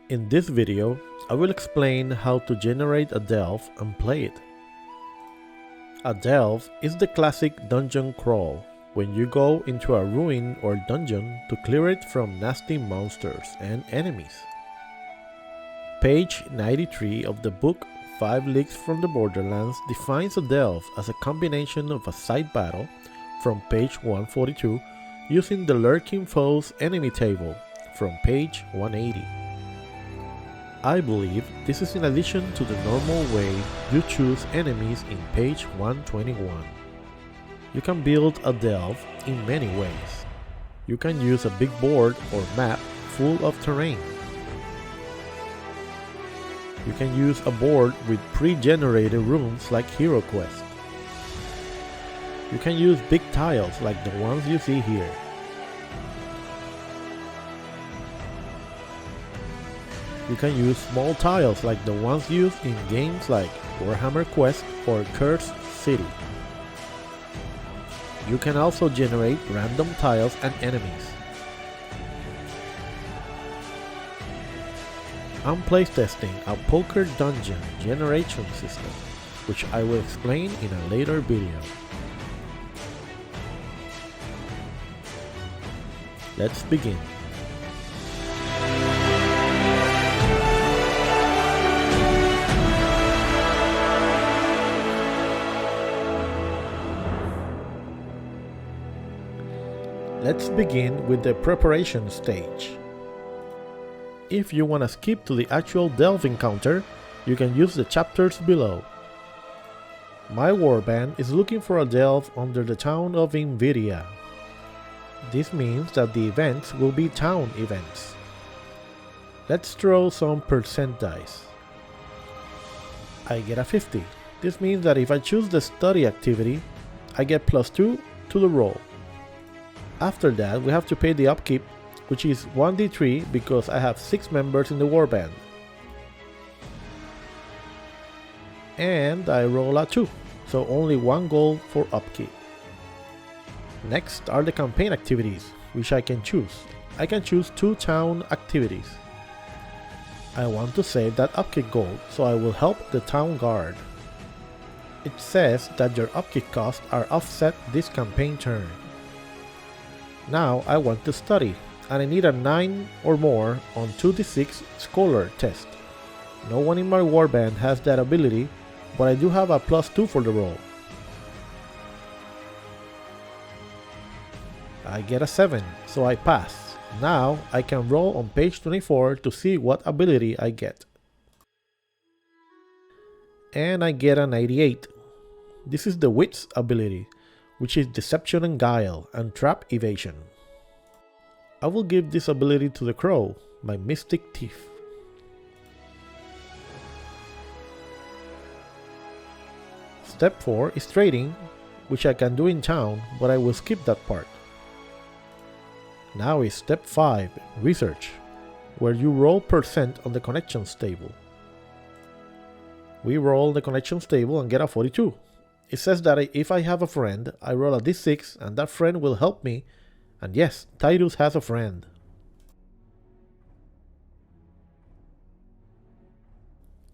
In this video, I will explain how to generate a delve and play it. A delve is the classic dungeon crawl, when you go into a ruin or dungeon to clear it from nasty monsters and enemies. Page 93 of the book 5 Leagues from the Borderlands defines a delve as a combination of a side battle from page 142 using the Lurking Foes enemy table from page 180. I believe this is in addition to the normal way you choose enemies in page 121. You can build a delve in many ways. You can use a big board or map full of terrain. You can use a board with pre-generated rooms like Hero Quest. You can use big tiles like the ones you see here. You can use small tiles like the ones used in games like Warhammer Quest or Cursed City. You can also generate random tiles and enemies. I'm playtesting a poker dungeon generation system, which I will explain in a later video. Let's begin. Let's begin with the preparation stage. If you want to skip to the actual delve encounter, you can use the chapters below. My warband is looking for a delve under the town of Invidia. This means that the events will be town events. Let's throw some percent dice. I get a 50. This means that if I choose the study activity, I get +2 to the roll. After that, we have to pay the upkeep, which is 1d3 because I have 6 members in the warband. And I roll a 2, so only 1 gold for upkeep. Next are the campaign activities, which I can choose. I can choose 2 town activities. I want to save that upkeep gold, so I will help the town guard. It says that your upkeep costs are offset this campaign turn. Now I want to study, and I need a 9 or more on 2d6 scholar test. No one in my warband has that ability, but I do have a +2 for the roll. I get a 7, so I pass. Now I can roll on page 24 to see what ability I get. And I get a 98. This is the Wits ability, which is Deception and Guile and Trap Evasion. I will give this ability to the Crow, my Mystic Thief. Step 4 is Trading, which I can do in town, but I will skip that part. Now is Step 5, Research, where you roll percent on the Connections table. We roll the Connections table and get a 42. It says that if I have a friend, I roll a d6 and that friend will help me, and yes, Titus has a friend.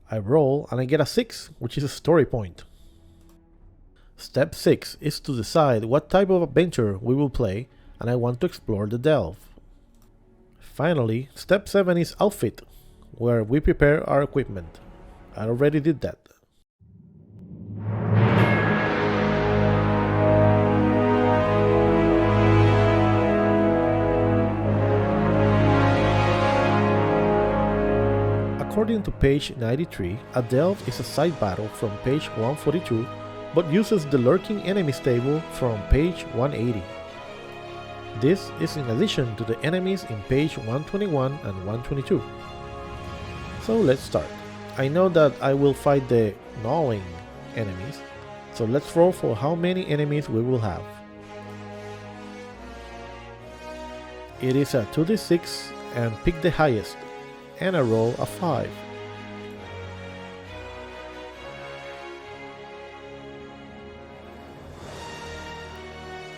I roll and I get a 6, which is a story point. Step 6 is to decide what type of adventure we will play, and I want to explore the delve. Finally, step 7 is Outfit, where we prepare our equipment. I already did that. According to page 93, a delve is a side battle from page 142, but uses the Lurking Enemies table from page 180. This is in addition to the enemies in page 121 and 122. So let's start. I know that I will fight the gnawing enemies, so let's roll for how many enemies we will have. It is a 2d6 and pick the highest, and I roll a 5.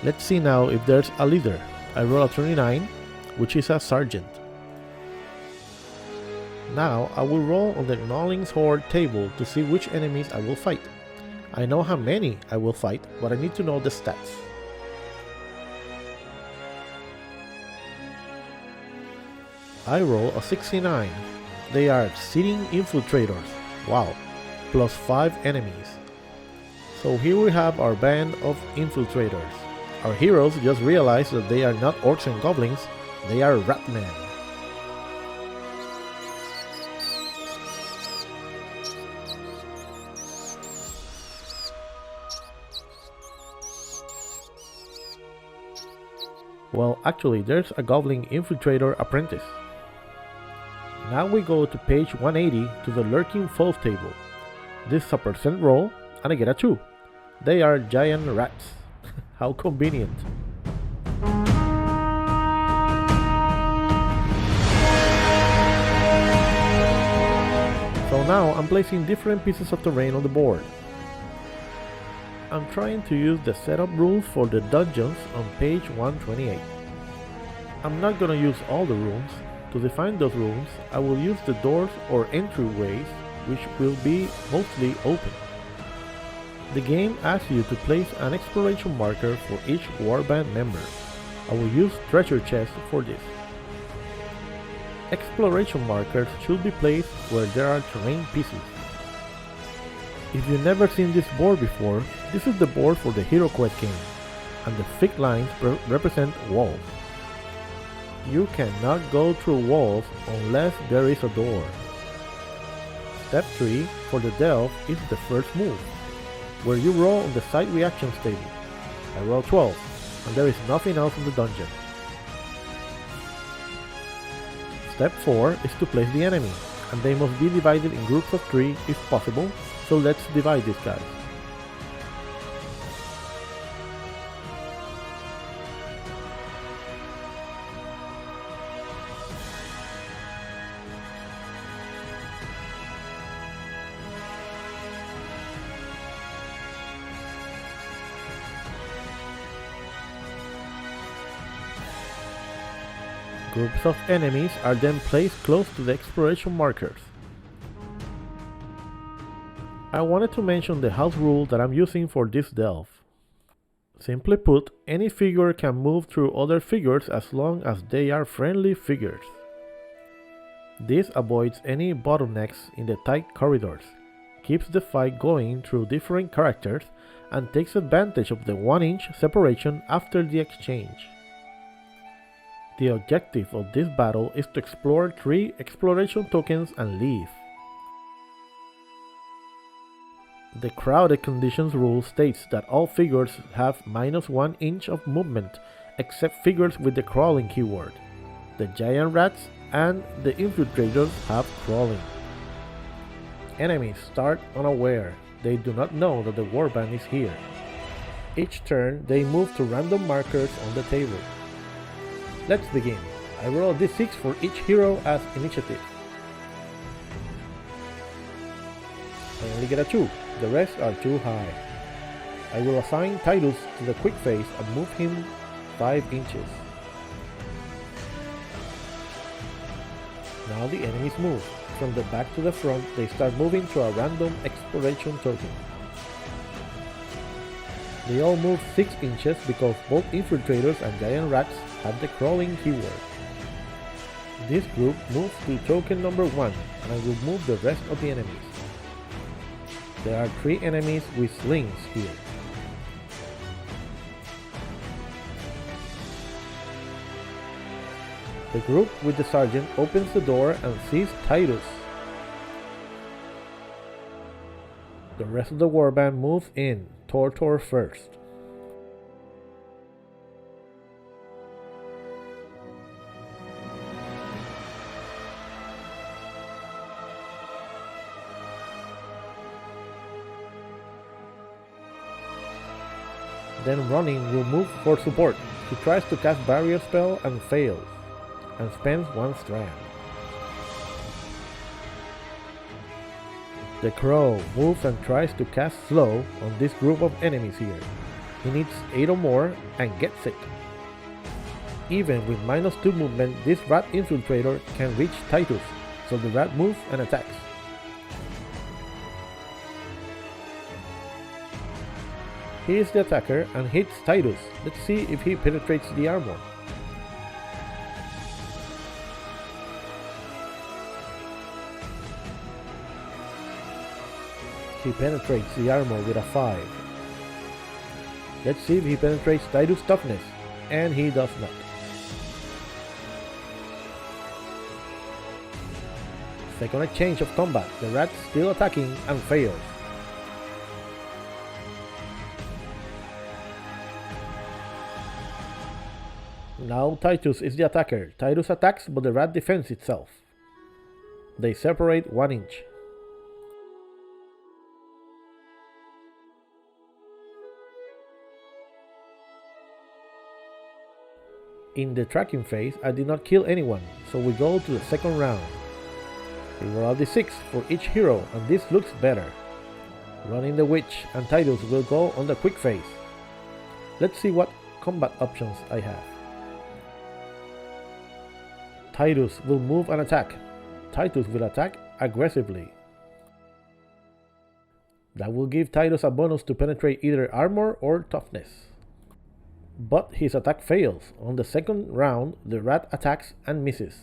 Let's see now if there's a leader. I roll a 29, which is a sergeant. Now I will roll on the Gnawling's Horde table to see which enemies I will fight. I know how many I will fight, but I need to know the stats. I roll a 69. They are Seeding Infiltrators. Wow. Plus 5 enemies. So here we have our band of infiltrators. Our heroes just realized that they are not orcs and goblins, they are ratmen. Well, actually, there's a goblin infiltrator apprentice. Now we go to page 180 to the Lurking Foes table. This is a percent roll, and I get a 2. They are giant rats. How convenient. So now I'm placing different pieces of terrain on the board. I'm trying to use the setup rules for the dungeons on page 128. I'm not gonna use all the rooms. To define those rooms, I will use the doors or entryways, which will be mostly open. The game asks you to place an exploration marker for each warband member. I will use treasure chests for this. Exploration markers should be placed where there are terrain pieces. If you've never seen this board before, this is the board for the Hero Quest game, and the thick lines represent walls. You cannot go through walls unless there is a door. Step 3 for the delve is the first move, where you roll on the side reactions table. I roll 12, and there is nothing else in the dungeon. Step 4 is to place the enemy, and they must be divided in groups of 3 if possible, so let's divide these guys. Groups of enemies are then placed close to the exploration markers. I wanted to mention the house rule that I'm using for this delve. Simply put, any figure can move through other figures as long as they are friendly figures. This avoids any bottlenecks in the tight corridors, keeps the fight going through different characters, and takes advantage of the 1-inch separation after the exchange. The objective of this battle is to explore 3 exploration tokens and leave. The crowded conditions rule states that all figures have -1 inch of movement except figures with the crawling keyword. The giant rats and the infiltrators have crawling. Enemies start unaware. They do not know that the warband is here. Each turn they move to random markers on the table. Let's begin. I roll a d6 for each hero as initiative. I only get a 2, the rest are too high. I will assign Titus to the quick phase and move him 5 inches. Now the enemies move. From the back to the front, they start moving to a random exploration token. They all move 6 inches because both infiltrators and giant rats have the crawling keyword. This group moves to token number 1, and I will move the rest of the enemies. There are 3 enemies with slings here. The group with the sergeant opens the door and sees Titus. The rest of the warband moves in, Tortor first. Then Running will move for support. He tries to cast Barrier Spell and fails, and spends 1 strand. The Crow moves and tries to cast Slow on this group of enemies here. He needs 8 or more and gets it. Even with -2 movement, this rat infiltrator can reach Titus, so the rat moves and attacks. He is the attacker and hits Titus. Let's see if he penetrates the armor. He penetrates the armor with a 5. Let's see if he penetrates Titus' toughness, and he does not. Second exchange of combat, the rat still attacking and fails. Now Titus is the attacker. Titus attacks, but the rat defends itself. They separate 1 inch. In the tracking phase, I did not kill anyone, so we go to the second round. We roll out the 6 for each hero, and this looks better. Running the witch and Titus will go on the quick phase. Let's see what combat options I have. Titus will move and attack. Titus will attack aggressively. That will give Titus a bonus to penetrate either armor or toughness. But his attack fails. On the second round, the rat attacks and misses.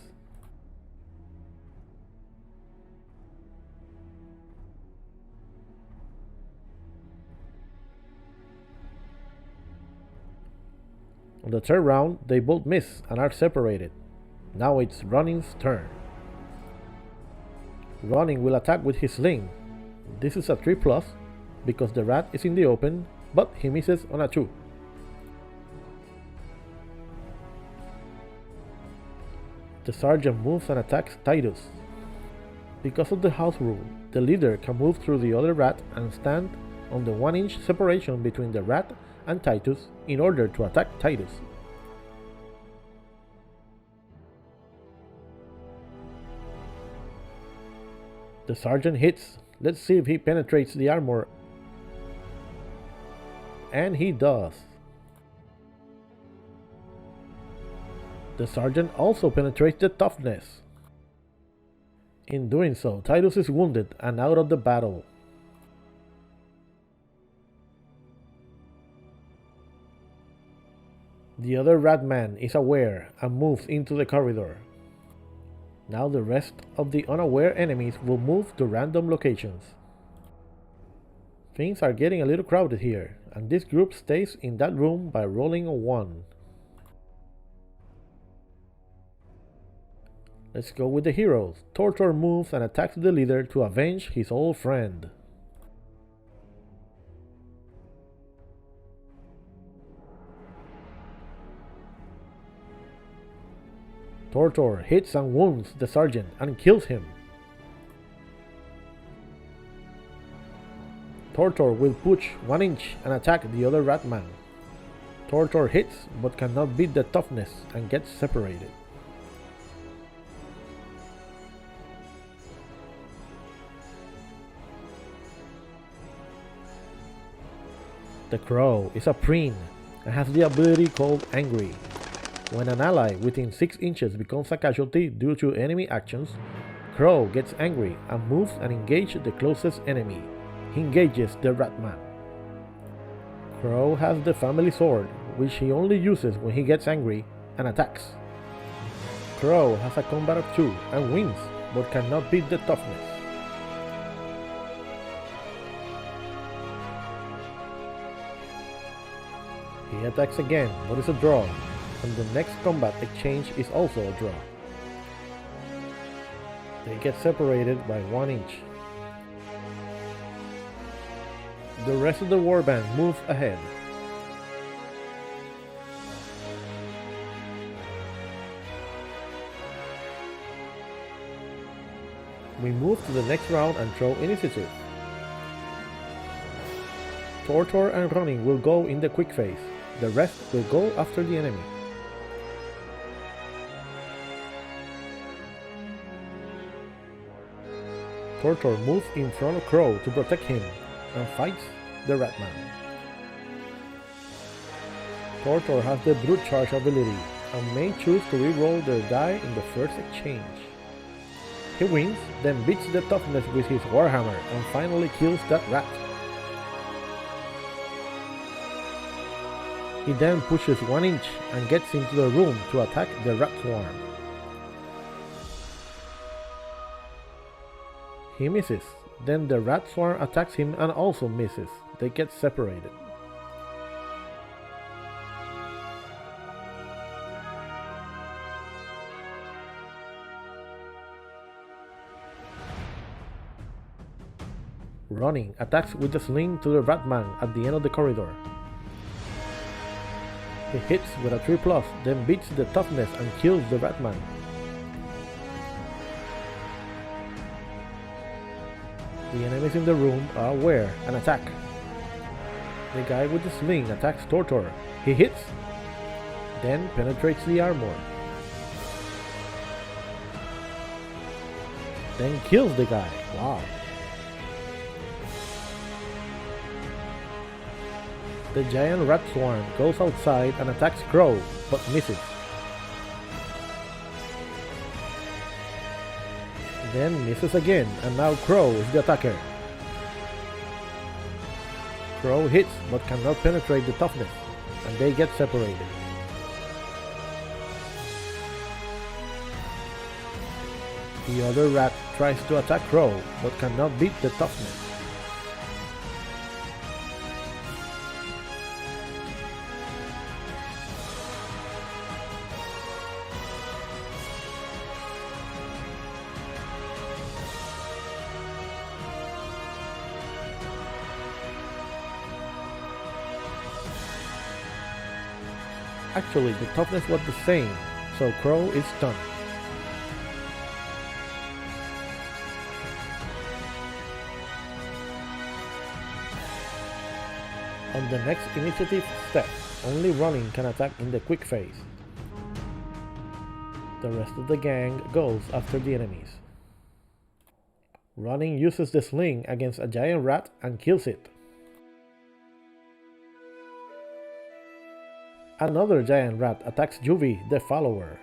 On the third round, they both miss and are separated. Now it's Running's turn. Running will attack with his sling. This is a 3+ because the rat is in the open, but he misses on a 2. The sergeant moves and attacks Titus. Because of the house rule, the leader can move through the other rat and stand on the 1 inch separation between the rat and Titus in order to attack Titus. The sergeant hits. Let's see if he penetrates the armor. And he does. The sergeant also penetrates the toughness. In doing so, Titus is wounded and out of the battle. The other rat man is aware and moves into the corridor. Now the rest of the unaware enemies will move to random locations. Things are getting a little crowded here, and this group stays in that room by rolling a 1. Let's go with the heroes. Tortor moves and attacks the leader to avenge his old friend. Tortor hits and wounds the sergeant and kills him. Tortor will push 1 inch and attack the other rat man. Tortor hits but cannot beat the toughness and gets separated. The crow is a preen and has the ability called Angry. When an ally within 6 inches becomes a casualty due to enemy actions, Crow gets angry and moves and engages the closest enemy. He engages the Ratman. Crow has the family sword, which he only uses when he gets angry and attacks. Crow has a combat of 2 and wins, but cannot beat the toughness. He attacks again, but it's a draw, and the next combat exchange is also a draw. They get separated by 1 inch. The rest of the warband moves ahead. We move to the next round and throw initiative. Tortor and Running will go in the quick phase. The rest will go after the enemy. Tortor moves in front of Crow to protect him and fights the Ratman. Tortor has the Brute Charge ability and may choose to reroll their die in the first exchange. He wins, then beats the toughness with his warhammer and finally kills that rat. He then pushes 1 inch and gets into the room to attack the rat swarm. He misses, then the rat swarm attacks him and also misses. They get separated. Running attacks with the sling to the Ratman at the end of the corridor. He hits with a 3+, then beats the toughness and kills the Ratman. The enemies in the room are aware and attack. The guy with the sling attacks Tortor. He hits, then penetrates the armor. Then kills the guy. Wow. The giant rat swarm goes outside and attacks Crow, but misses. Then misses again, and now Crow is the attacker. Crow hits, but cannot penetrate the toughness, and they get separated. The other rat tries to attack Crow, but cannot beat the toughness. Actually, the toughness was the same, so Crow is stunned. On the next initiative step, only running can attack in the quick phase. The rest of the gang goes after the enemies. Running uses the sling against a giant rat and kills it. Another giant rat attacks Juvie, the follower.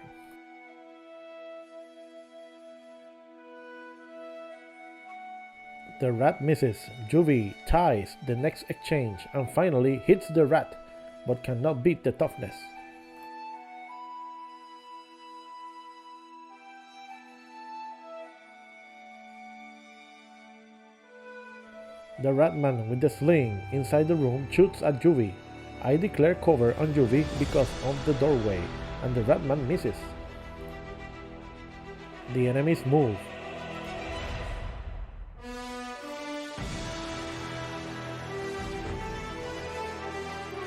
The rat misses. Juvie ties the next exchange and finally hits the rat, but cannot beat the toughness. The ratman with the sling inside the room shoots at Juvie. I declare cover on Juvie because of the doorway, and the ratman misses. The enemies move.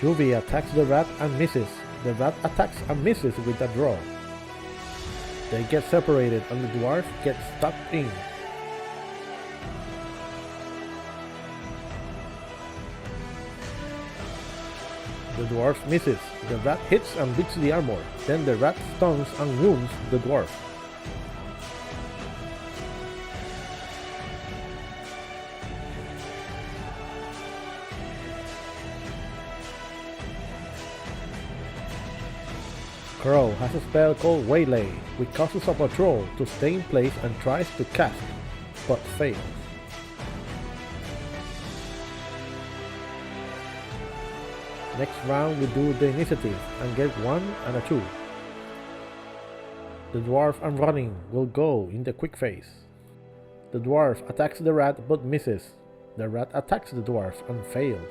Juvie attacks the rat and misses. The rat attacks and misses with a draw. They get separated and the dwarf gets stuck in. The dwarf misses. The rat hits and beats the armor. Then the rat stuns and wounds the dwarf. Crow has a spell called Waylay, which causes a patrol to stay in place and tries to cast, but fails. Next round we do the initiative and get 1 and a 2. The dwarf and running will go in the quick phase. The dwarf attacks the rat but misses. The rat attacks the dwarf and fails.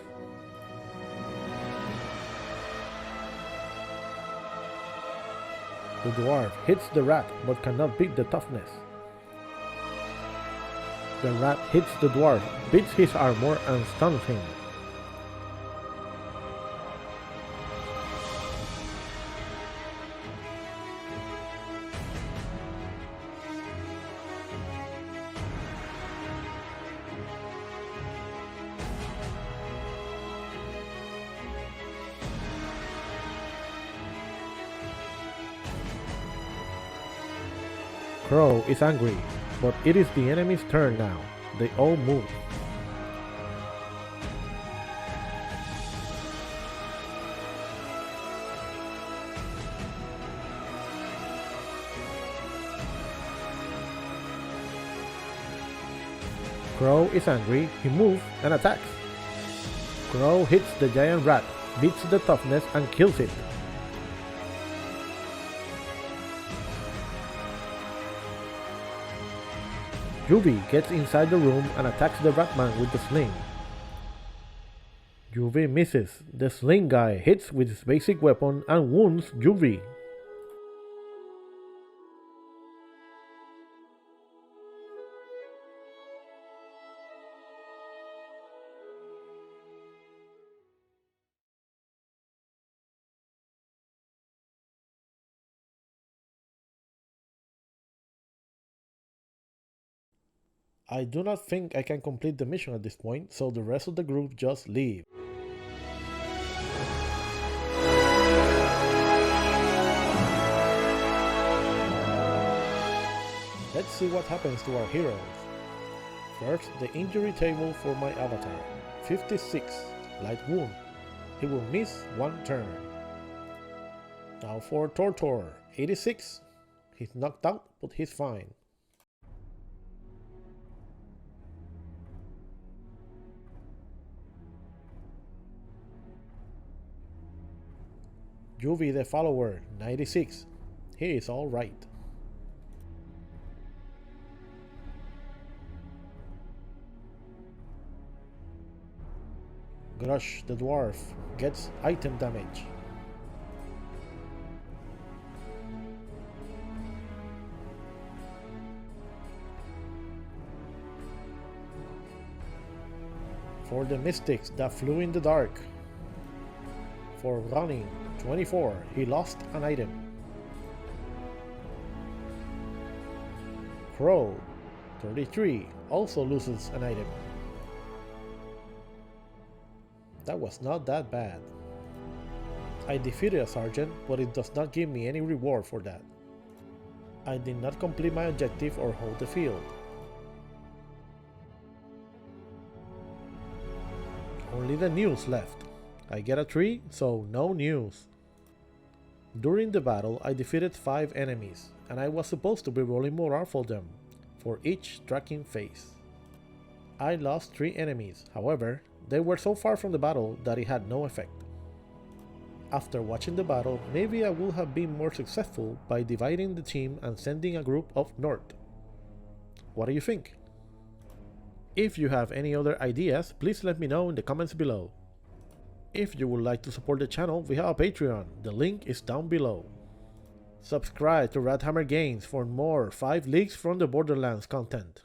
The dwarf hits the rat but cannot beat the toughness. The rat hits the dwarf, beats his armor and stuns him. Crow is angry, but it is the enemy's turn now. They all move. Crow is angry, he moves and attacks. Crow hits the giant rat, beats the toughness and kills it. Yuvi gets inside the room and attacks the Ratman with the sling. Yuvi misses. The sling guy hits with his basic weapon and wounds Yuvi. I do not think I can complete the mission at this point, so the rest of the group just leave. Let's see what happens to our heroes. First, the injury table for my avatar. 56, light wound. He will miss one turn. Now for Tortor, 86. He's knocked out, but he's fine. Yuvi the follower, 96. He is alright. Grush the dwarf gets item damage. For the mystics that flew in the dark. For running, 24, he lost an item. Crow, 33, also loses an item. That was not that bad. I defeated a sergeant, but it does not give me any reward for that. I did not complete my objective or hold the field. Only the news left. I get a 3, so no news. During the battle, I defeated 5 enemies, and I was supposed to be rolling morale for them, for each tracking phase. I lost 3 enemies, however, they were so far from the battle that it had no effect. After watching the battle, maybe I would have been more successful by dividing the team and sending a group up north. What do you think? If you have any other ideas, please let me know in the comments below. If you would like to support the channel, we have a Patreon, the link is down below. Subscribe to Radhammer Games for more 5 leaks from the Borderlands content.